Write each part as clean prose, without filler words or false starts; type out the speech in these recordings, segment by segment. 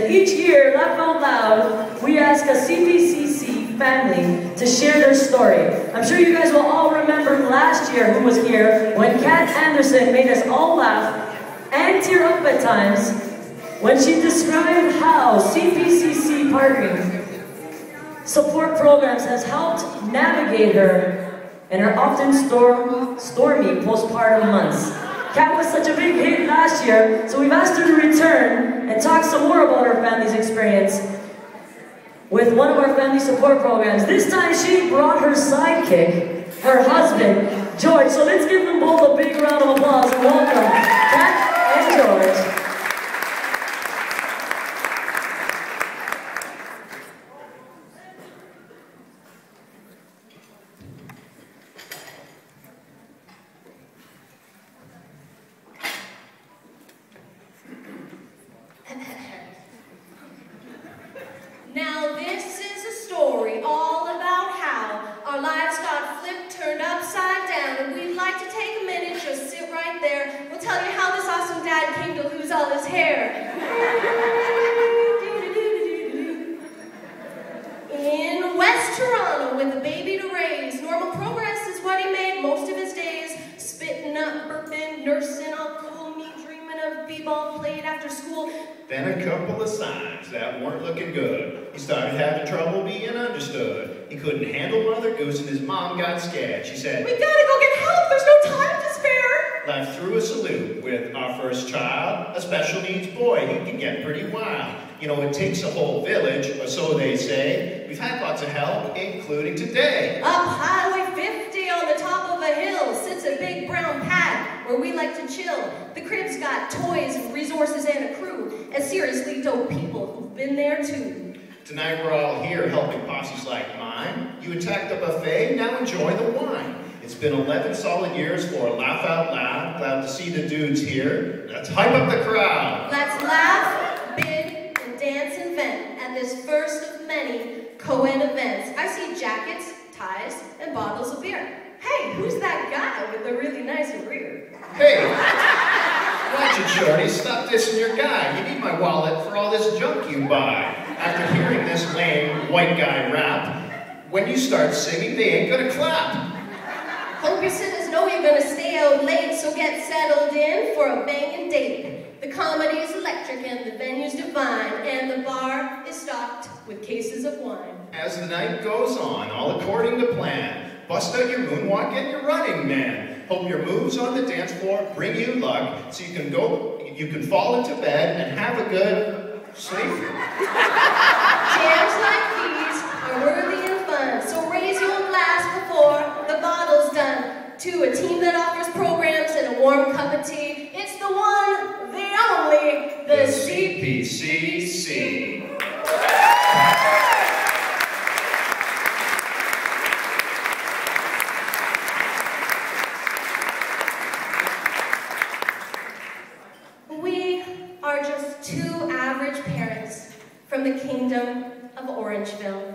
each year, laugh out loud, we ask a CPCC family to share their story. I'm sure you guys will all remember last year who was here when Kat Anderson made us all laugh and tear up at times when she described how CPCC partnering support programs has helped navigate her in her often stormy postpartum months. Kat was such a big hit last year, so we've asked her to return and talk some more about her family's experience with one of our family support programs. This time she brought her sidekick, her husband, George. So let's give them both a big round of applause and welcome Kat and George. Now this is a story all about how our lives got flipped, turned upside down, and we'd like to take a minute, just sit right there. We'll tell you how this awesome dad came to lose all his hair. In West Toronto, with a baby to raise, normal progress is what he made most of his days. Spitting up, burping, nursing, all cool, me dreaming of b-ball played after school. Then a couple of signs that weren't looking good. He started having trouble being understood. He couldn't handle Mother Goose and his mom got scared. She said, "We gotta go get help, there's no time to spare." Life threw a salute with our first child, a special needs boy. He can get pretty wild. You know, it takes a whole village, or so they say. We've had lots of help, including today. Up Highway 50 on the top of a hill sits a big brown pad where we like to chill. The crib's got toys and resources and a crew, and seriously dope people who've been there too. Tonight we're all here helping posses like mine. You attacked the buffet, now enjoy the wine. It's been 11 solid years for Laugh Out Loud. Glad to see the dudes here. Let's hype up the crowd. Let's laugh, bid, and dance and vent at this first of many co-ed events. I see jackets, ties, and bottles of beer. Hey, who's that guy with the really nice rear? Hey, watch it, shorty. Stop dissing your guy. You need my wallet for all this junk you buy. After hearing this lame white guy rap, when you start singing, they ain't gonna clap. Hope your sinners know you're gonna stay out late, so get settled in for a banging date. The comedy is electric and the venue's divine, and the bar is stocked with cases of wine. As the night goes on, all according to plan, bust out your moonwalk and your running man. Hope your moves on the dance floor bring you luck, so you can fall into bed and have a good sleep. Jams like these are worthy and fun, so raise your glass before the bottle's done. To a team that offers programs and a warm cup of tea, it's the one, the only, the CPCC. We are just two average parents from the kingdom of Orangeville.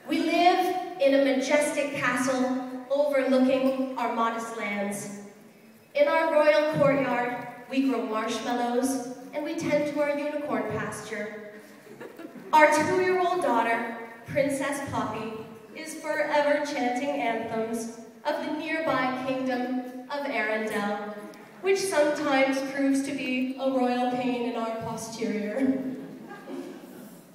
We live in a majestic castle overlooking our modest lands. In our royal courtyard, we grow marshmallows and we tend to our unicorn pasture. Our 2-year-old daughter, Princess Poppy, is forever chanting anthems of the nearby kingdom of Arendelle, which sometimes proves to be a royal pain in our posterior.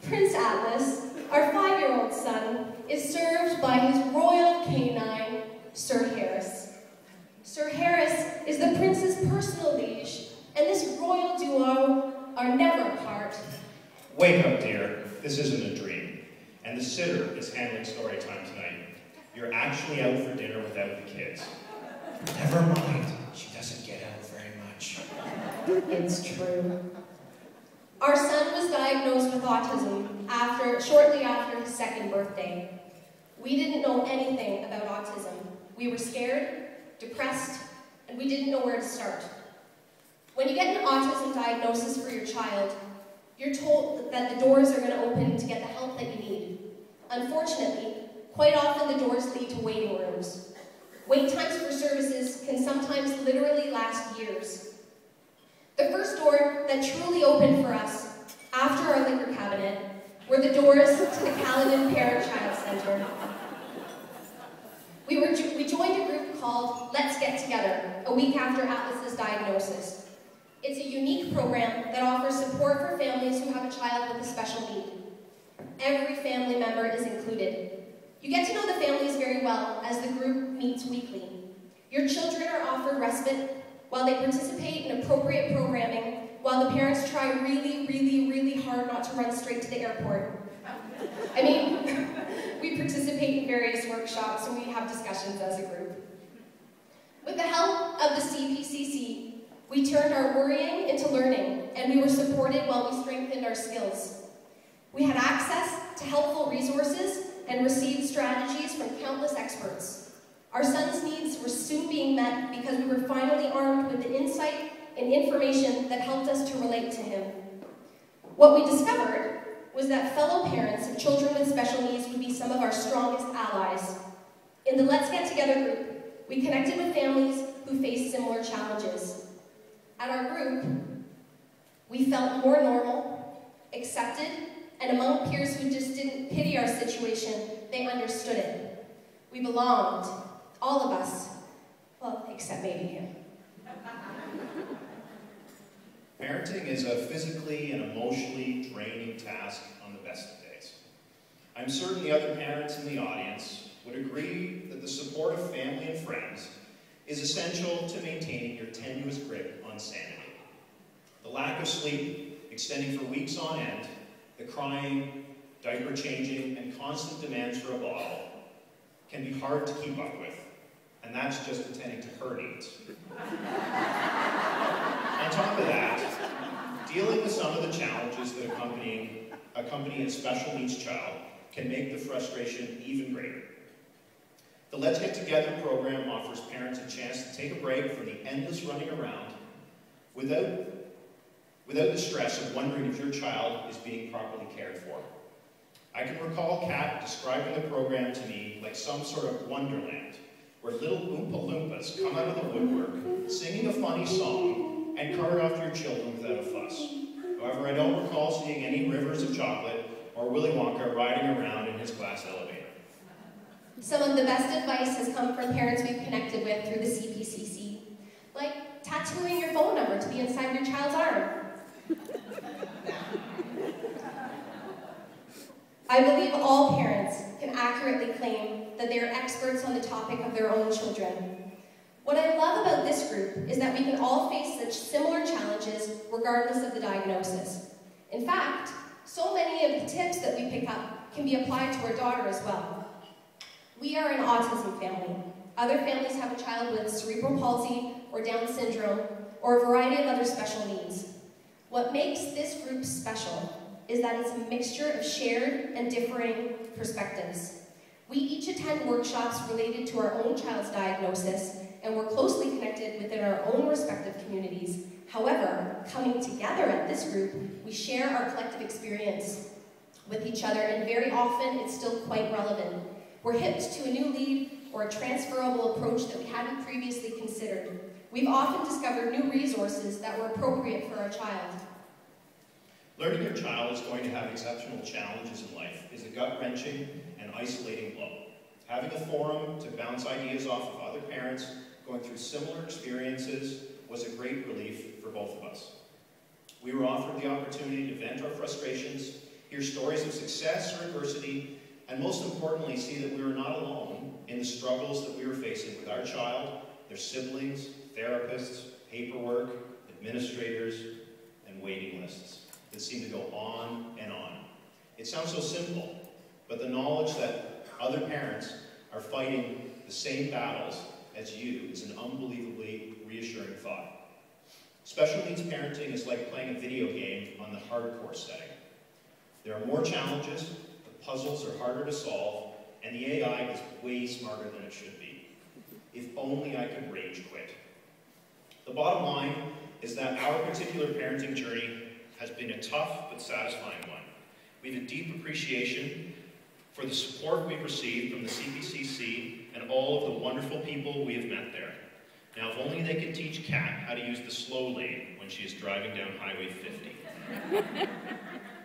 Prince Atlas, our 5-year-old son, is served by his royal canine, Sir Harris. Sir Harris is the prince's personal liege, and this royal duo are never apart. Wake up, dear. This isn't a dream. And the sitter is handling story time tonight. You're actually out for dinner without the kids. Never mind. She doesn't get out very much. It's true. Our son was diagnosed with autism shortly after his 2nd birthday. We didn't know anything about autism. We were scared, depressed, and we didn't know where to start. When you get an autism diagnosis for your child, you're told that the doors are going to open to get the help that you need. Unfortunately, quite often the doors lead to waiting rooms. Wait times for services can sometimes literally last years. The first door that truly opened for us after doors to the Caledon Parent-Child Centre. We joined a group called Let's Get Together a week after Atlas's diagnosis. It's a unique program that offers support for families who have a child with a special need. Every family member is included. You get to know the families very well as the group meets weekly. Your children are offered respite while they participate in appropriate programming, while the parents try really, really, really hard not to run straight to the airport. I mean, we participate in various workshops and we have discussions as a group. With the help of the CPCC, we turned our worrying into learning, and we were supported while we strengthened our skills. We had access to helpful resources and received strategies from countless experts. Our son's needs were soon being met because we were finally armed with the insight and information that helped us to relate to him. What we discovered was that fellow parents of children with special needs would be some of our strongest allies. In the Let's Get Together group, we connected with families who faced similar challenges. At our group, we felt more normal, accepted, and among peers who just didn't pity our situation, they understood it. We belonged, all of us, well, except maybe him. Parenting is a physically and emotionally draining task on the best of days. I'm certain the other parents in the audience would agree that the support of family and friends is essential to maintaining your tenuous grip on sanity. The lack of sleep, extending for weeks on end, the crying, diaper changing, and constant demands for a bottle can be hard to keep up with, and that's just attending to her needs. On top of that, dealing with some of the challenges that accompany a special needs child can make the frustration even greater. The Let's Get Together program offers parents a chance to take a break from the endless running around without the stress of wondering if your child is being properly cared for. I can recall Kat describing the program to me like some sort of wonderland, where little Oompa Loompas come out of the woodwork, singing a funny song, and cart off your children without a fuss. However, I don't recall seeing any rivers of chocolate or Willy Wonka riding around in his glass elevator. Some of the best advice has come from parents we've connected with through the CPCC, like tattooing your phone number to be inside your child's arm. I believe all parents can accurately claim that they are experts on the topic of their own children. What I love about this group is that we can all face such similar challenges regardless of the diagnosis. In fact, so many of the tips that we pick up can be applied to our daughter as well. We are an autism family. Other families have a child with cerebral palsy or Down syndrome or a variety of other special needs. What makes this group special is that it's a mixture of shared and differing perspectives. We each attend workshops related to our own child's diagnosis, and we're closely connected within our own respective communities. However, coming together at this group, we share our collective experience with each other, and very often it's still quite relevant. We're hipped to a new lead or a transferable approach that we hadn't previously considered. We've often discovered new resources that were appropriate for our child. Learning your child is going to have exceptional challenges in life is a gut-wrenching and isolating blow. Having a forum to bounce ideas off of other parents going through similar experiences was a great relief for both of us. We were offered the opportunity to vent our frustrations, hear stories of success or adversity, and most importantly, see that we were not alone in the struggles that we were facing with our child, their siblings, therapists, paperwork, administrators, and waiting lists that seem to go on and on. It sounds so simple, but the knowledge that other parents are fighting the same battles as you is an unbelievably reassuring thought. Special needs parenting is like playing a video game on the hardcore setting. There are more challenges, the puzzles are harder to solve, and the AI is way smarter than it should be. If only I could rage quit. The bottom line is that our particular parenting journey has been a tough but satisfying one. We have a deep appreciation for the support we've received from the CPCC and all of the wonderful people we have met there. Now, if only they could teach Kat how to use the slow lane when she is driving down Highway 50.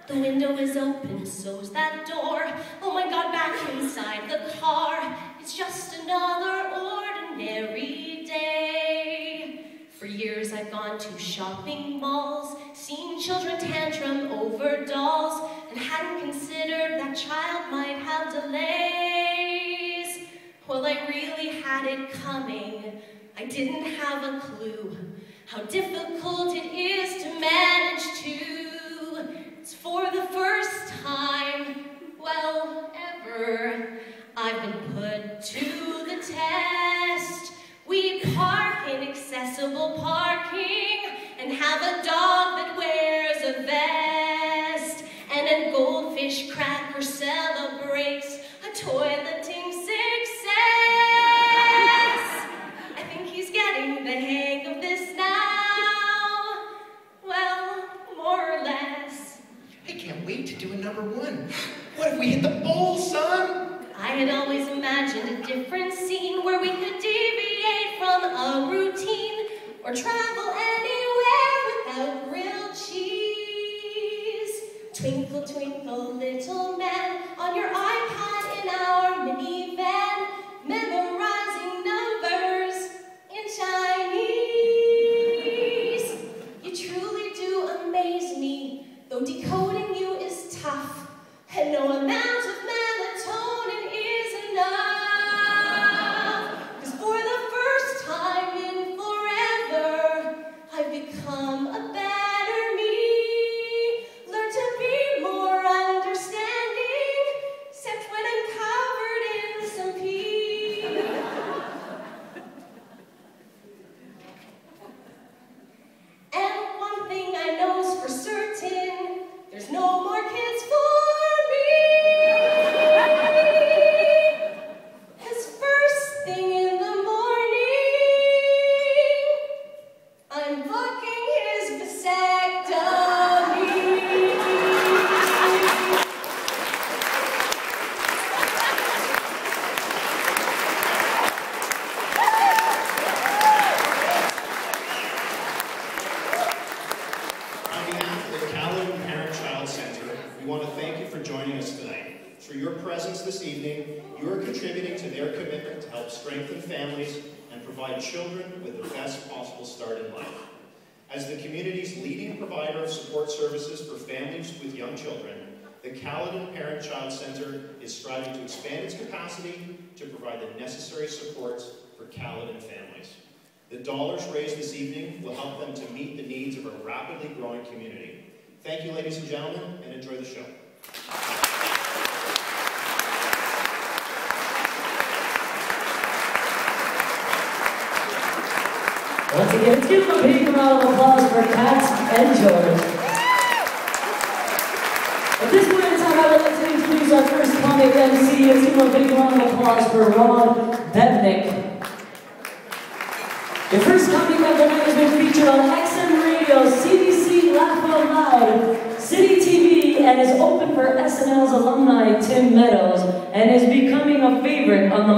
The window is open, so's that door. Oh my God, back inside the car. It's just another ordinary day. For years I've gone to shopping malls, seen children tantrum over dolls, and hadn't considered that child might have delays. Well, I really had it coming. I didn't have a clue how difficult it is to manage two. It's for the first time, well, ever, I've been put to the test. We park in accessible parking and have a dog that wears a vest, and a goldfish cracker celebrates a toileting success. I think he's getting the hang of this now. Well, more or less. I can't wait to do a #1. What if we hit the bowl, son? I had always imagined a different scene where we could deviate from a routine or travel anywhere without grilled cheese. Twinkle, twinkle, little man, on your iPad in our minivan, memorizing numbers in Chinese. You truly do amaze me, though decoding you is tough, and no amount of melatonin is enough. 'Cause for the first time in forever, I've become a better me. Learn to be more understanding, except when I'm covered in some pee. And one thing I know's for certain, there's no more kids for me. 'Cause first thing in the morning, I'm booking his vasectomy. On behalf of the Caledon Parent-Child Center, we want to thank you for joining us tonight. Through your presence this evening, you are contributing to their commitment to help strengthen families and provide children with the best possible start in life. As the community's leading provider of support services for families with young children, the Caledon Parent-Child Center is striving to expand its capacity to provide the necessary supports for Caledon families. The dollars raised this evening will help them to meet the needs of a rapidly growing community. Thank you, ladies and gentlemen, and enjoy the show. Once again, let's give them a big round of applause for Kat and George. At this point in time, I would like to introduce our first comic MC. Let's give them a big round of applause for Ron Bevnick. Your first comic of the night has been featured on XM Radio, CBC Laugh Out Loud, City TV, and is open for SNL's alumni Tim Meadows, and is becoming a favorite on the